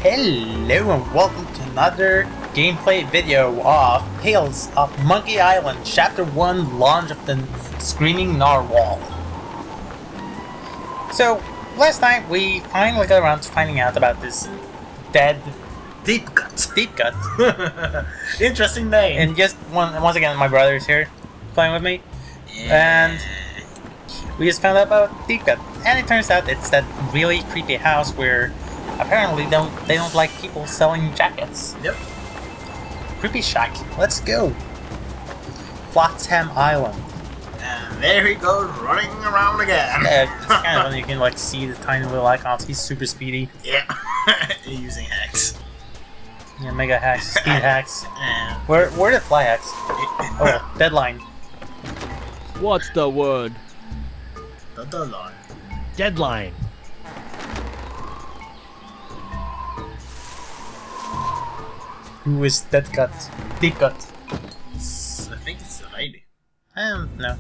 Hello and welcome to another gameplay video of Tales of Monkey Island Chapter 1 Launch of the Screaming Narwhal. So, last time we finally got around to finding out about this dead Deep Cut. Interesting name. And just once again, my brother is here playing with me. Yeah. And we just found out about Deep Cut. And it turns out it's that really creepy house where apparently they don't like people selling jackets. Yep. Creepy shack. Let's go. Flotsam Island. And there he goes running around again. It's kind of funny. You can like see the tiny little icons. He's super speedy. Yeah. Using hacks. Yeah, mega hacks, speed hacks. And Where the fly hacks? Oh, deadline. What's the word? the line. Deadline. Who is that cut? Deep cut. I think it's a lady. No.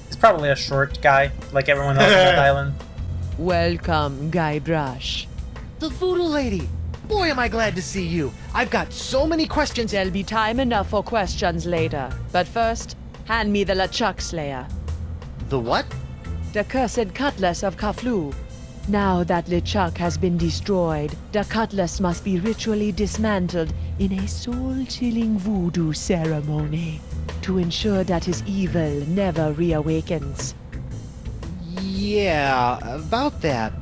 It's probably a short guy, like everyone else on that island. Welcome, Guybrush. The Voodoo Lady! Boy, am I glad to see you. I've got so many questions. There'll be time enough for questions later. But first, hand me the LeChuck Slayer, The what? the cursed cutlass of Kaflu. Now that LeChuck has been destroyed, the cutlass must be ritually dismantled in a soul-chilling voodoo ceremony to ensure that his evil never reawakens. Yeah, about that.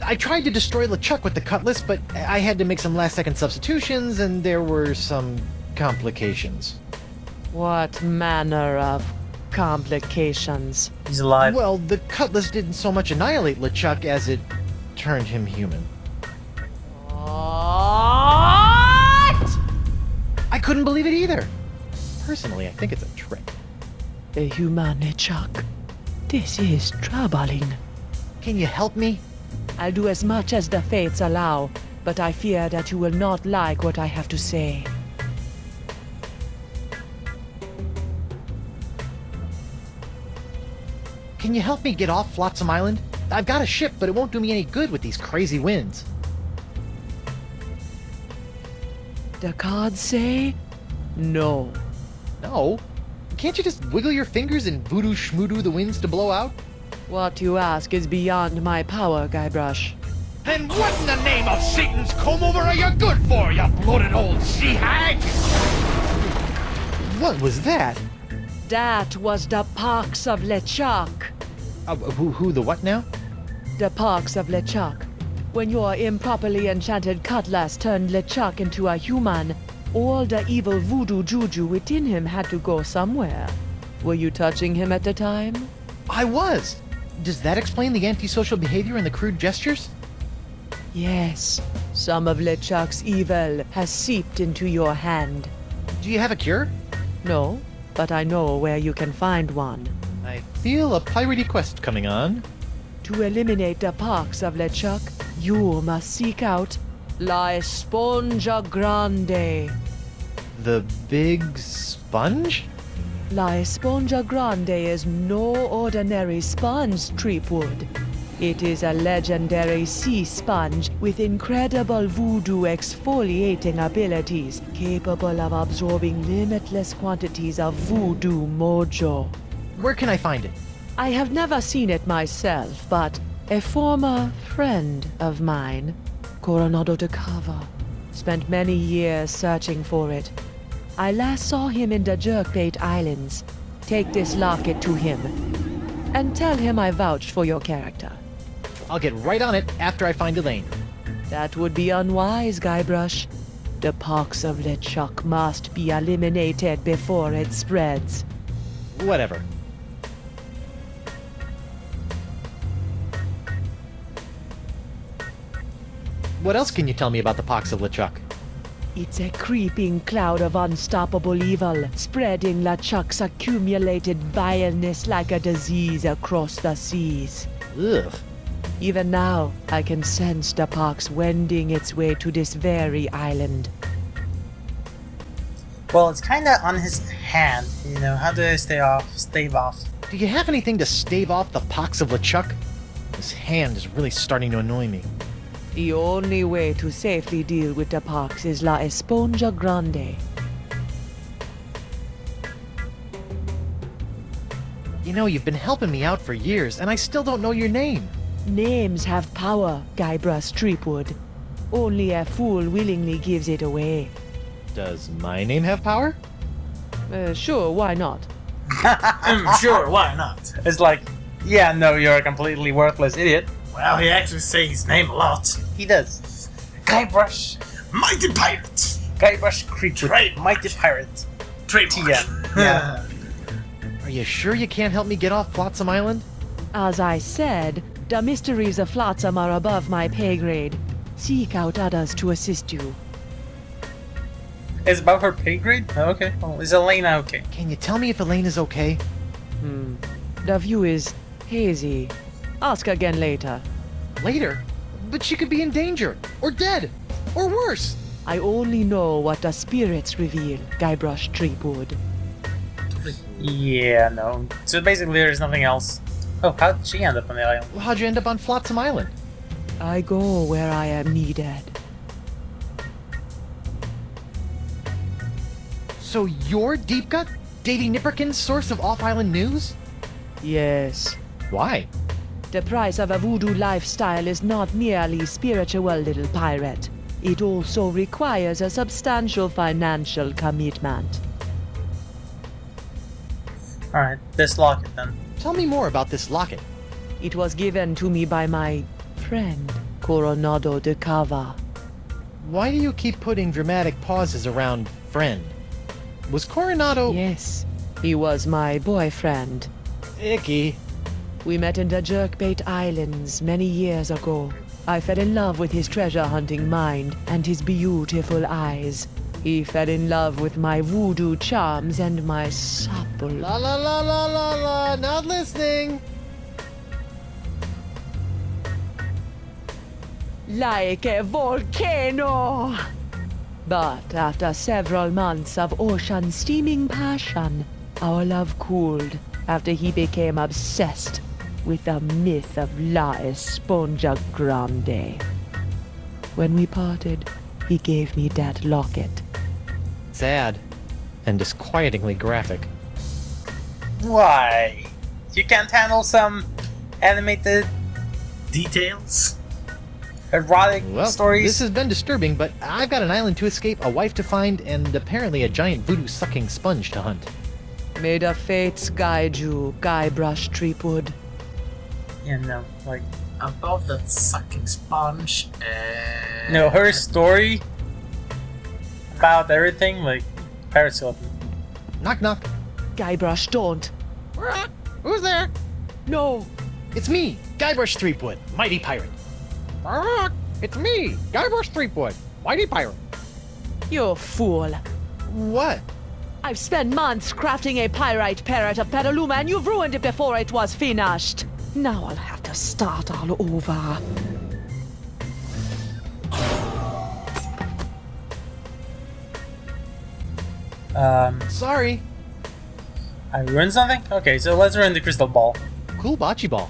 I tried to destroy LeChuck with the cutlass, but I had to make some last-second substitutions, and there were some complications. What manner of complications? He's alive. Well, the cutlass didn't so much annihilate LeChuck as it turned him human. What? I couldn't believe it either. Personally, I think it's a trick. The human LeChuck. This is troubling. Can you help me? I'll do as much as the fates allow, but I fear that you will not like what I have to say. Can you help me get off Flotsam Island? I've got a ship, but it won't do me any good with these crazy winds. The cards say no. No? Can't you just wiggle your fingers and voodoo schmoodoo the winds to blow out? What you ask is beyond my power, Guybrush. Then what in the name of Satan's comb-over are you good for, you bloated old sea hag? What was that? That was the pox of LeChuck. Who the what now? The pox of LeChuck. When your improperly enchanted cutlass turned LeChuck into a human, all the evil voodoo juju within him had to go somewhere. Were you touching him at the time? I was! Does that explain the antisocial behavior and the crude gestures? Yes. Some of LeChuck's evil has seeped into your hand. Do you have a cure? No, but I know where you can find one. I feel a piratey quest coming on. To eliminate the pox of LeChuck, you must seek out La Esponja Grande. The big sponge? La Esponja Grande is no ordinary sponge, Treepwood. It is a legendary sea sponge with incredible voodoo exfoliating abilities, capable of absorbing limitless quantities of voodoo mojo. Where can I find it? I have never seen it myself, but a former friend of mine, Coronado de Cava, spent many years searching for it. I last saw him in the Jerkbait Islands. Take this locket to him, and tell him I vouched for your character. I'll get right on it after I find Elaine. That would be unwise, Guybrush. The pox of LeChuck must be eliminated before it spreads. Whatever. What else can you tell me about the pox of LeChuck? It's a creeping cloud of unstoppable evil, spreading LeChuck's accumulated vileness like a disease across the seas. Ugh. Even now, I can sense the pox wending its way to this very island. Well, it's kinda on his hand, you know, how do I stave off? Do you have anything to stave off the pox of LeChuck? His hand is really starting to annoy me. The only way to safely deal with the pox is La Esponja Grande. You know, you've been helping me out for years, and I still don't know your name. Names have power, Guybrush Threepwood. Only a fool willingly gives it away. Does my name have power? Sure, why not? Sure, why not? It's like, yeah, no, you're a completely worthless idiot. Well, he actually says his name a lot. He does. Guybrush. Mighty Pirate. Guybrush Creature. Trademark. Mighty Pirate. Trademark. TM. Yeah. Are you sure you can't help me get off Flotsam Island? As I said, the mysteries of Flotsam are above my pay grade. Seek out others to assist you. It's about her pay grade? Oh, okay. Well, is Elena okay? Can you tell me if Elaine is okay? The view is hazy. Ask again later. Later? But she could be in danger, or dead, or worse. I only know what the spirits reveal, Guybrush Threepwood. Yeah, no. So basically there's nothing else. Oh, how did she end up on the island? Well, how'd you end up on Flotsam Island? I go where I am needed. So you're Deep Gut? Davy Nipperkin's source of off-island news? Yes. Why? The price of a voodoo lifestyle is not merely spiritual, little pirate. It also requires a substantial financial commitment. Alright, this locket then. Tell me more about this locket. It was given to me by my friend, Coronado de Cava. Why do you keep putting dramatic pauses around friend? Was Coronado... Yes, he was my boyfriend. Icky. We met in the Jerkbait Islands many years ago. I fell in love with his treasure-hunting mind and his beautiful eyes. He fell in love with my voodoo charms and my supple... La la la la la la, not listening. Like a volcano! But after several months of ocean-steaming passion, our love cooled after he became obsessed with the myth of La Esponja Grande. When we parted, he gave me that locket. Sad. And disquietingly graphic. Why? You can't handle some animated Details? erotic Well, stories? this has been disturbing, but I've got an island to escape, a wife to find, and apparently a giant voodoo-sucking sponge to hunt. May the fates guide you, Guybrush Threepwood. Yeah, no, like... About that sucking sponge. No, her story about everything, like, Pirates Skeleton. Knock knock. Guybrush, don't. Who's there? No! It's me, Guybrush Threepwood, mighty pirate. It's me, Guybrush Threepwood, mighty pirate. You fool. What? I've spent months crafting a pyrite parrot of Petaluma and you've ruined it before it was finished. Now I'll have to start all over. Sorry. I ruined something? Okay, so let's ruin the crystal ball. Cool bocce ball.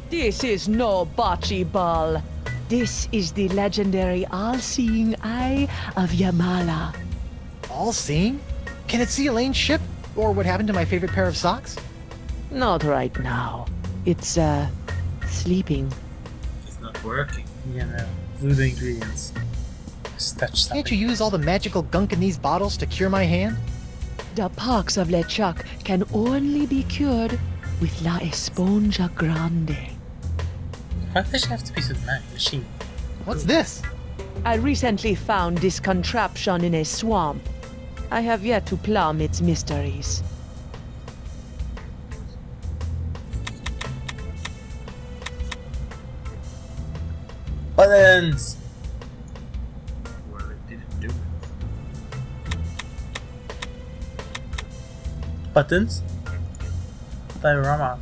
This is no bocce ball. This is the legendary all-seeing eye of Yamala. All seeing? Can it see Elaine's ship? Or what happened to my favorite pair of socks? Not right now. It's, sleeping. It's not working. You know, voodoo ingredients. Just touch something. Can't you use all the magical gunk in these bottles to cure my hand? The pox of LeChuck can only be cured with La Esponja Grande. Why does she have to be so mad? Is she... What's this? I recently found this contraption in a swamp. I have yet to plumb its mysteries. Buttons! Well, it didn't do it. Buttons? Diorama.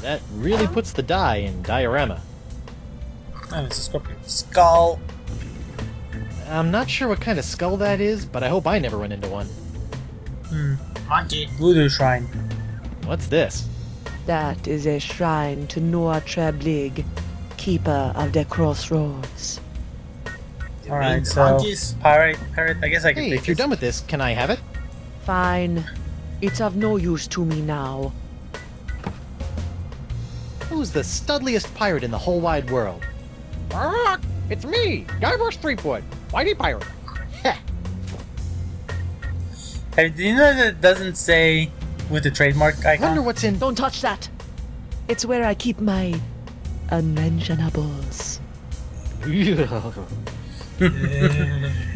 That really puts the die in diorama. Oh, it's a scorpion. Skull! I'm not sure what kind of skull that is, but I hope I never run into one. Monkey. Voodoo Shrine. What's this? That is a shrine to Noor Treblig, keeper of the crossroads. You mean Alright, the so monkeys? pirate, I guess I can Hey, take if you're this. done with this, can I have it? Fine. It's of no use to me now. Who's the studliest pirate in the whole wide world? It's me, Guybrush Threepwood, Whitey Pirate. Hey, do you know that it doesn't say with the trademark I wonder icon? what's in. Don't touch that! It's where I keep my unmentionables.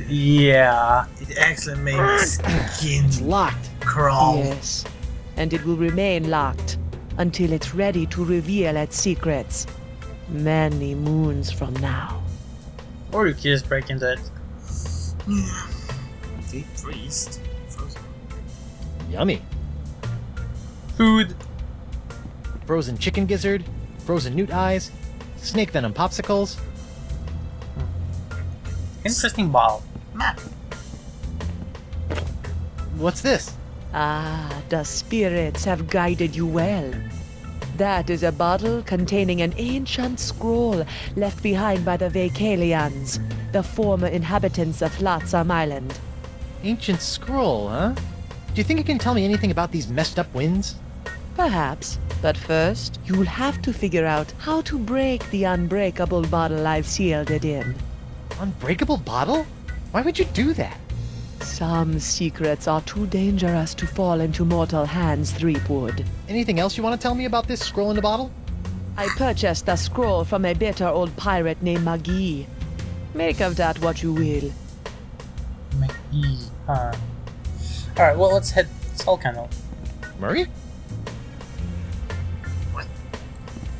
Yeah. It actually made my skin It's locked. crawl. Yes. And it will remain locked until it's ready to reveal its secrets. Many moons from now. Or you can just break into it. Deep freezed. Frozen. Yummy. Food. Frozen chicken gizzard, frozen newt eyes, snake venom popsicles. Interesting bottle. Map. What's this? Ah, the spirits have guided you well. That is a bottle containing an ancient scroll left behind by the Vacalians, the former inhabitants of Flotsam Island. Ancient scroll, huh? Do you think it can tell me anything about these messed up winds? Perhaps, but first, you'll have to figure out how to break the unbreakable bottle I've sealed it in. Unbreakable bottle? Why would you do that? Some secrets are too dangerous to fall into mortal hands, Threepwood. Anything else you want to tell me about this scroll in the bottle? I purchased the scroll from a bitter old pirate named Magee. Make of that what you will. Huh. Alright, well, let's head Soul Candle. Murray?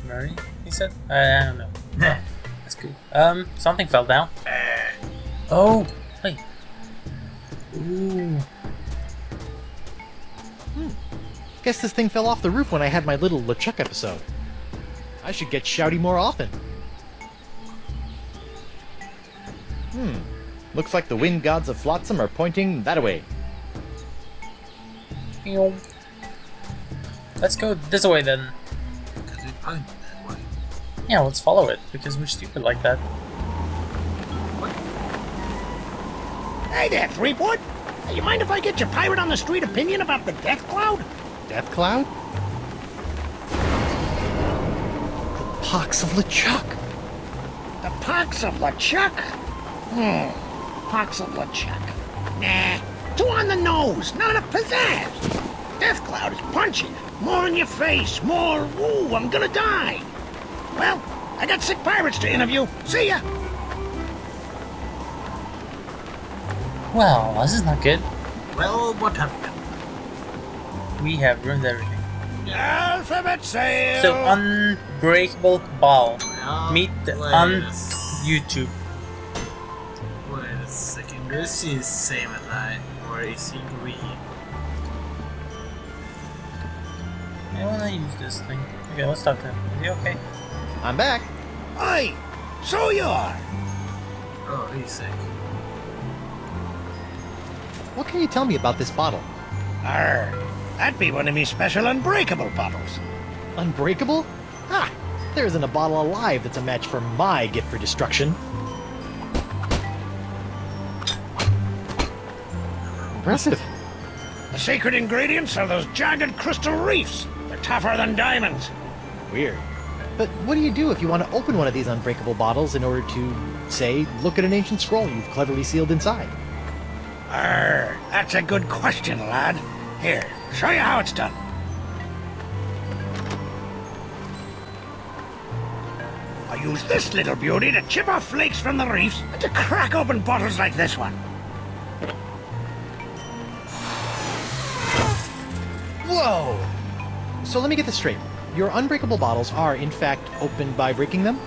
Murray, he said? I don't know. Nah. That's good. Something fell down. Oh, wait. Ooh. Guess this thing fell off the roof when I had my little LeChuck episode. I should get shouty more often. Looks like the wind gods of Flotsam are pointing that way. Meow. Let's go this way then. Because we pointed that way. Yeah, let's follow it, because we're stupid like that. Hey there, Threepwood. Hey, you mind if I get your pirate on the street opinion about the death cloud? Death Cloud? The pox of LeChuck! The pox of LeChuck? Pox of LeChuck. Nah, too on the nose, not enough pizzazz. Death cloud is punchy. More in your face, more, ooh, I'm gonna die. Well, I got sick pirates to interview. See ya. Well, this is not good. Well, what happened? We have ruined everything. Alphabet sail. So, Unbreakable Ball. Well, Meet the wait on a s- YouTube. Wait a second. This is same as I. Or is he green? I wanna use this thing. Okay, let's talk to him. Is he okay? I'm back! Aye, so you are. Oh, he's sick. What can you tell me about this bottle? Arr, that'd be one of me special unbreakable bottles. Unbreakable? Ah! There isn't a bottle alive that's a match for my gift for destruction. Impressive. The secret ingredients are those jagged crystal reefs. They're tougher than diamonds. Weird. But what do you do if you want to open one of these unbreakable bottles in order to, say, look at an ancient scroll you've cleverly sealed inside? Arr, that's a good question, lad. Here, show you how it's done. I use this little beauty to chip off flakes from the reefs and to crack open bottles like this one. Whoa! So let me get this straight. Your unbreakable bottles are, in fact, opened by breaking them?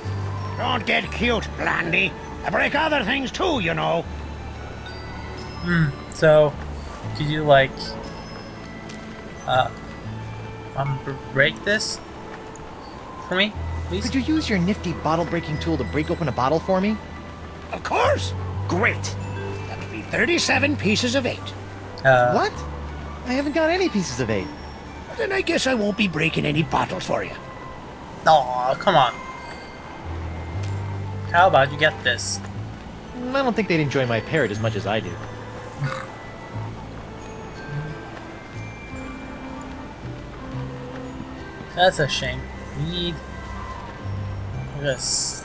Don't get cute, Blandy. I break other things too, you know. So, could you, like, break this for me, please? Could you use your nifty bottle-breaking tool to break open a bottle for me? Of course. Great. That'll be 37 pieces of 8. What? I haven't got any pieces of 8. Then I guess I won't be breaking any bottles for you. Aw, come on. How about you get this? I don't think they'd enjoy my parrot as much as I do. That's a shame. We need this.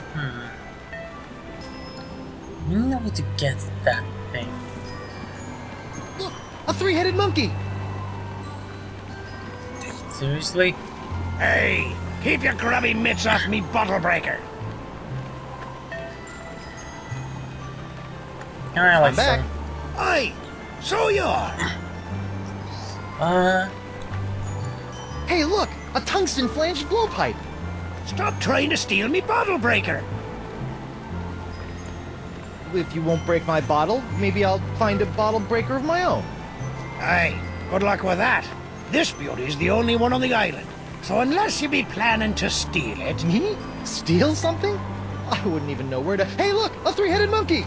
We need to get that thing. Look, a 3-headed monkey! Seriously? Hey, keep your grubby mitts off me bottle breaker. Can I like I'm back. Aye, so you are. Hey, look! A tungsten flanged blowpipe! Stop trying to steal me bottle breaker. If you won't break my bottle, maybe I'll find a bottle breaker of my own. Aye, good luck with that. This beauty's the only one on the island. So unless you be planning to steal it... Me? Steal something? I wouldn't even know where to... Hey, look! A 3-headed monkey!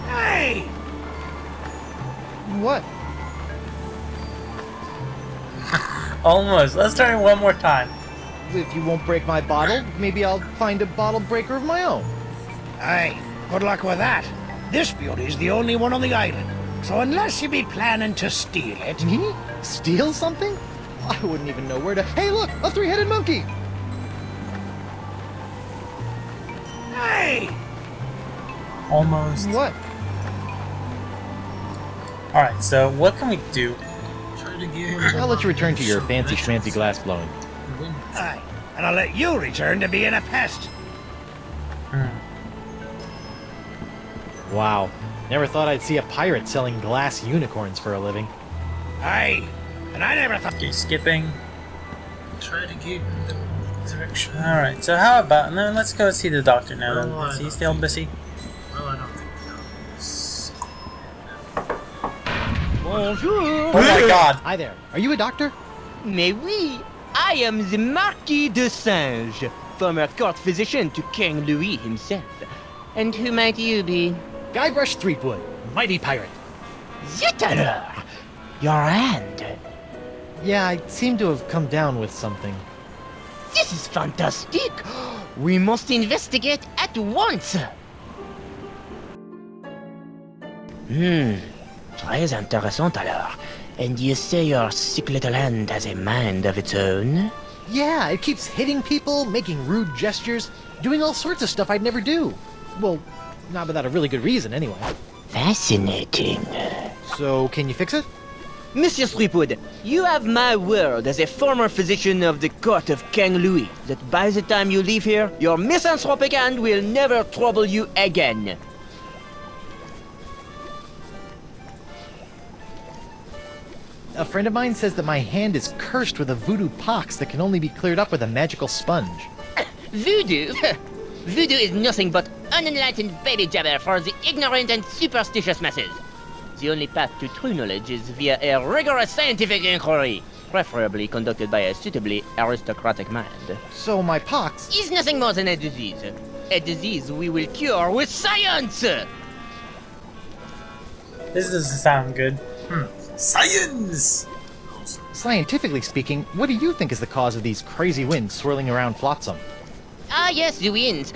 Hey! What? Almost. Let's try it one more time. If you won't break my bottle, maybe I'll find a bottle breaker of my own. Aye, good luck with that. This beauty's the only one on the island. So unless you be planning to steal it... Me? Steal something? I wouldn't even know where to... Hey, look! A 3-headed monkey! Hey! Almost. What? Alright, so what can we do? Try to get him. I'll let you return to your fancy schmancy glass blowing. Aye, and I'll let you return to being a pest. Wow. Never thought I'd see a pirate selling glass unicorns for a living. Aye, and I never thought... Okay, skipping. Try to get in the direction. Alright, so how about... No, let's go see the doctor now then. Well, I Is he don't still think- busy? Well, I don't think so. Bonjour! Oh my god! Hi there. Are you a doctor? Mais oui, I am the Marquis de Singe, former court physician to King Louis himself. And who might you be? Guybrush Threepwood, mighty pirate. Zut alors! Your hand. Yeah, I seem to have come down with something. This is fantastic! We must investigate at once! Très intéressant alors. And you say your sick little hand has a mind of its own? Yeah, it keeps hitting people, making rude gestures, doing all sorts of stuff I'd never do. Well, not without a really good reason, anyway. Fascinating. So, can you fix it? Monsieur Threepwood, you have my word as a former physician of the court of King Louis that by the time you leave here, your misanthropic hand will never trouble you again. A friend of mine says that my hand is cursed with a voodoo pox that can only be cleared up with a magical sponge. Voodoo? Voodoo is nothing but unenlightened baby jabber for the ignorant and superstitious masses. The only path to true knowledge is via a rigorous scientific inquiry, preferably conducted by a suitably aristocratic mind. So my pox... Is nothing more than a disease. A disease we will cure with science! This doesn't sound good. Science! Scientifically speaking, what do you think is the cause of these crazy winds swirling around Flotsam? Ah yes, the winds.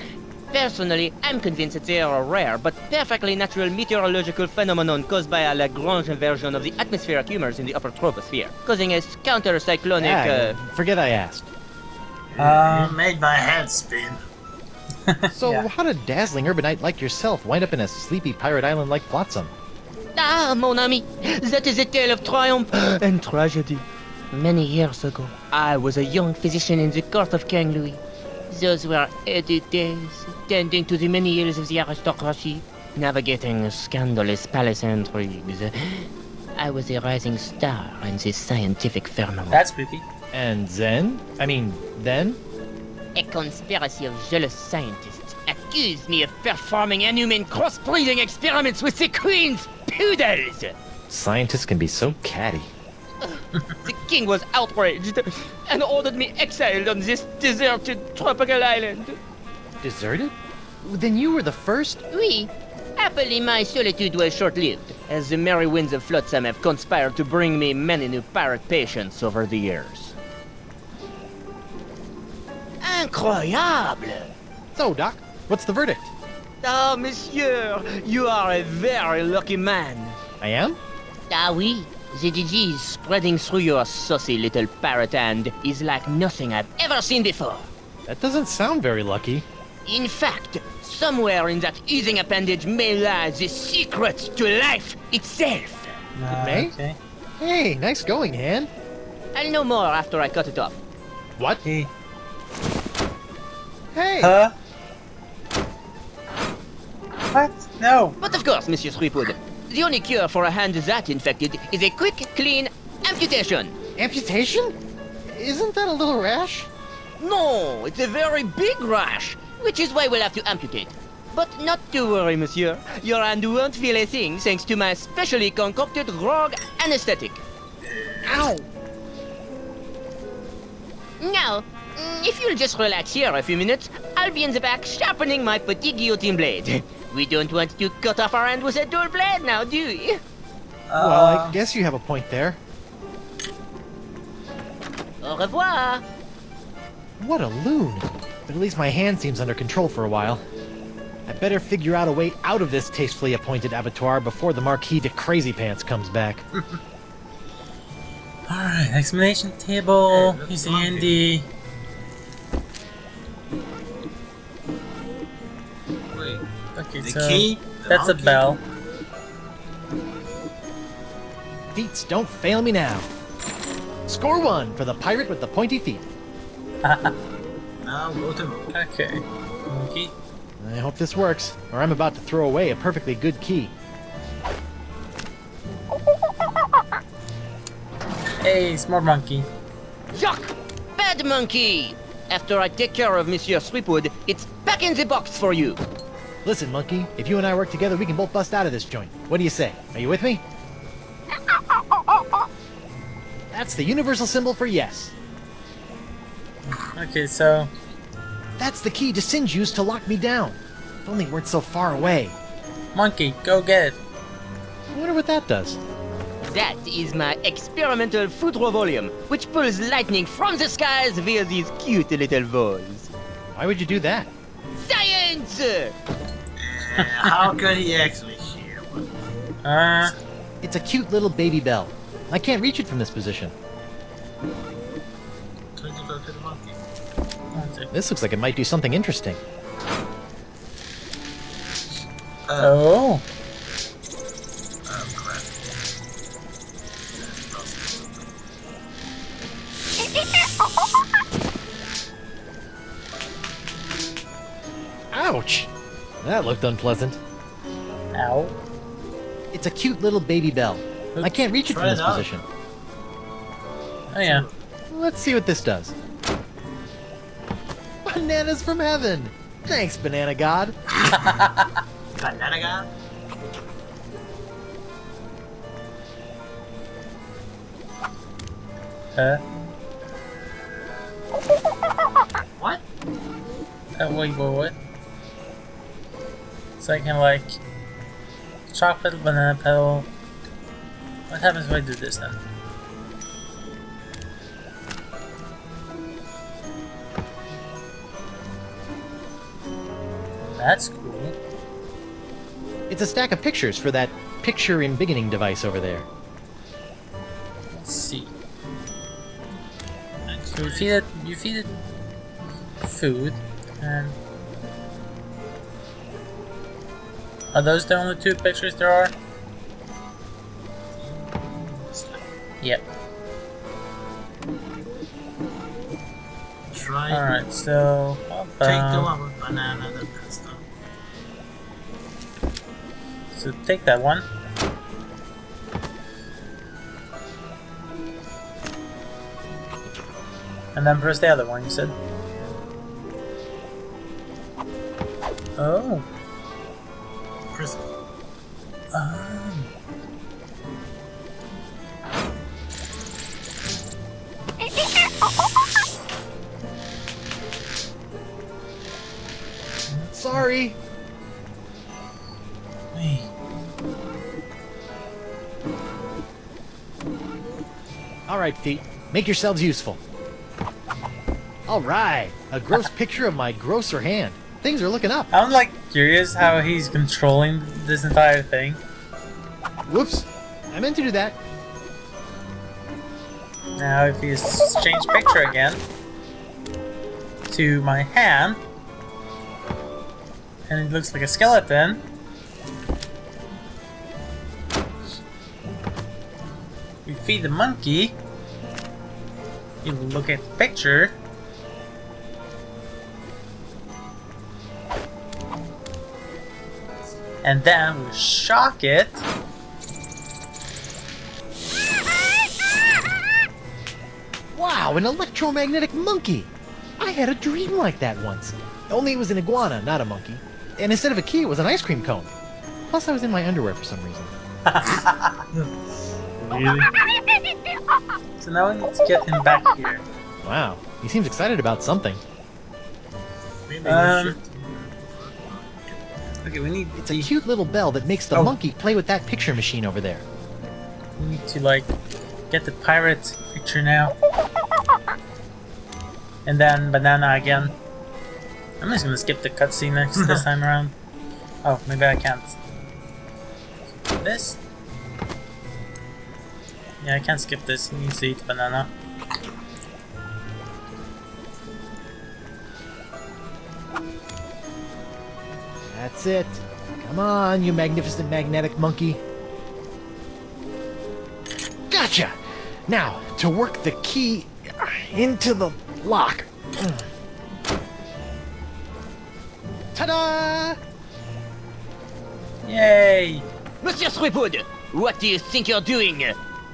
Personally, I'm convinced that they are a rare but perfectly natural meteorological phenomenon caused by a Lagrange inversion of the atmospheric humors in the upper troposphere, causing a counter-cyclonic, Forget I asked. You made my head spin. So Yeah. how did a dazzling urbanite like yourself wind up in a sleepy pirate island like Flotsam? Ah, mon ami, that is a tale of triumph and tragedy. Many years ago, I was a young physician in the court of King Louis. Those were heady days, tending to the many ills of the aristocracy, navigating scandalous palace intrigues. I was a rising star in this scientific firmament. That's creepy. And then? Then? A conspiracy of jealous scientists accused me of performing inhuman crossbreeding experiments with the queen's poodles! Scientists can be so catty. The king was outraged and ordered me exiled on this deserted tropical island. Deserted? Then you were the first? Oui, Happily, my solitude was short-lived, as the merry winds of Flotsam have conspired to bring me many new pirate patients over the years. Incroyable! So, Doc, what's the verdict? Ah, monsieur, you are a very lucky man. I am? Ah oui, the disease spreading through your saucy little parrot hand is like nothing I've ever seen before. That doesn't sound very lucky. In fact, somewhere in that oozing appendage may lie the secret to life itself. May? Okay. Hey, nice going, hand. I'll know more after I cut it off. What? Hey. Hey! Huh? What? No. But of course, Monsieur Threepwood, the only cure for a hand that infected is a quick, clean amputation. Amputation? Isn't that a little rash? No, it's a very big rash, which is why we'll have to amputate. But not to worry, monsieur. Your hand won't feel a thing thanks to my specially concocted rogue anesthetic. Ow! Now, if you'll just relax here a few minutes, I'll be in the back sharpening my petit guillotine blade. We don't want to cut off our hand with a dull blade now, do we? Well, I guess you have a point there. Au revoir. What a loon. But at least my hand seems under control for a while. I better figure out a way out of this tastefully appointed abattoir before the Marquis de Crazy Pants comes back. Alright, explanation table. Hey, He's that's Andy. Wait, Okay, the so key? The that's a monkey? bell. Feats don't fail me now. Score 1 for the pirate with the pointy feet. Now go to monkey. Okay. Monkey. I hope this works, or I'm about to throw away a perfectly good key. Hey, smart monkey. Yuck! Bad monkey! After I take care of Monsieur Threepwood, it's back in the box for you. Listen, monkey, if you and I work together, we can both bust out of this joint. What do you say? Are you with me? That's the universal symbol for yes. Okay, so That's the key Singe used to lock me down. If only it weren't so far away. monkey, go get it. I wonder what that does. That is my experimental Foudre volume, which pulls lightning from the skies via these cute little balls. Why would you do that? Science! How could he actually hear what? It's a cute little baby bell. I can't reach it from this position. Could you go to the monkey? This looks like it might do something interesting. Oh. Oh crap. Ouch! That looked unpleasant. Ow. It's a cute little baby bell. I can't reach it from Try this it out. position. Oh yeah. Let's see what this does. Bananas from heaven! Thanks, Banana God. Banana guy? What? Wait, what? So I can like chocolate banana petal. What happens if I do this then? That's cool. It's a stack of pictures for that picture embiggening device over there. Let's see. So you feed it food, and are those the only two pictures there are? Yep. Try Alright, so take the one with banana and pasta. So take that one. And then press the other one, you said? Oh. Prison. Oh. Sorry. Alright, feet. Make yourselves useful. Alright, a gross picture of my grosser hand. Things are looking up. I'm like curious how he's controlling this entire thing. Whoops. I meant to do that. Now if he's changed picture again to my hand, and it looks like a skeleton. We feed the monkey. You look at the picture. And then we shock it. Wow, an electromagnetic monkey! I had a dream like that once. Only it was an iguana, not a monkey. And instead of a key, it was an ice cream cone. Plus, I was in my underwear for some reason. Really? So now we need to get him back here. Wow, he seems excited about something. Maybe you should. Okay, we need It's a cute little bell that makes the monkey play with that picture machine over there. we need to like get the pirate picture now. And then banana again. I'm just gonna skip the cutscene this time around. Oh, maybe I can't. This? Yeah, I can't skip this. He needs to eat banana. That's it. Come on, you magnificent magnetic monkey. Gotcha! Now, to work the key into the lock. Ta-da! Yay! Monsieur Sweetwood, what do you think you're doing?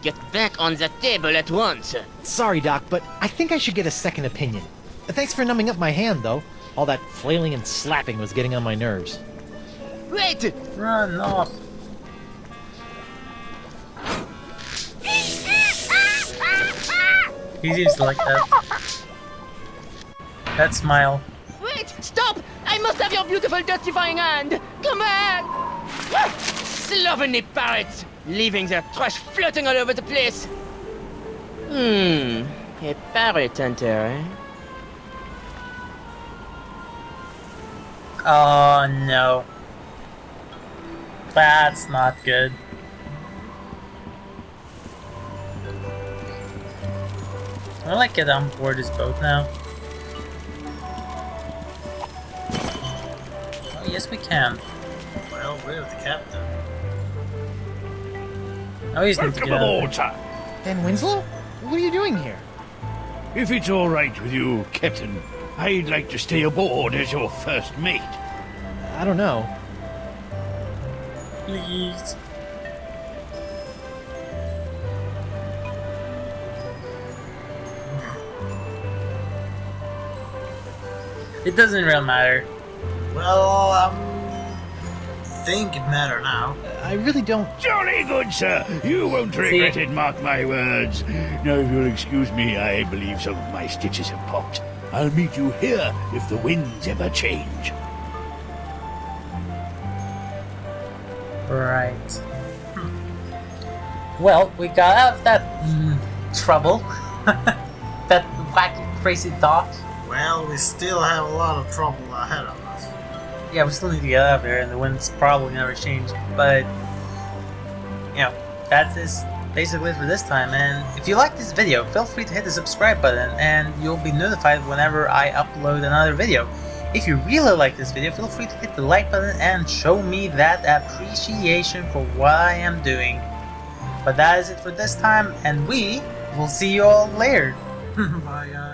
Get back on the table at once. Sorry, Doc, but I think I should get a second opinion. Thanks for numbing up my hand, though. All that flailing and slapping was getting on my nerves. Wait! Run off! He seems to like that. That smile. Wait! Stop! I must have your beautiful justifying hand! Come back! Slovenly parrots! Leaving their trash floating all over the place! A parrot hunter, eh? Oh no. That's not good. I like get on board his boat now. Oh yes we can. Well, we're the captain. Oh he's need to get Welcome out. aboard, sir. Ben Winslow? What are you doing here? If it's all right with you, Captain, I'd like to stay aboard as your first mate. I don't know. Please. It doesn't really matter. Well, think it matter now. I really don't. Jolly good, sir. You won't regret it, mark my words. Now, if you'll excuse me, I believe some of my stitches have popped. I'll meet you here if the winds ever change. Right. Well, we got out of that trouble. That wacky, crazy thought. Well, we still have a lot of trouble ahead of us. Yeah, we still need to get out of there, and the wind's probably never changed. But, you know, that's this basically for this time. And if you like this video, feel free to hit the subscribe button, and you'll be notified whenever I upload another video. If you really like this video, feel free to hit the like button and show me that appreciation for what I am doing. But that is it for this time, and we will see you all later. Bye, guys.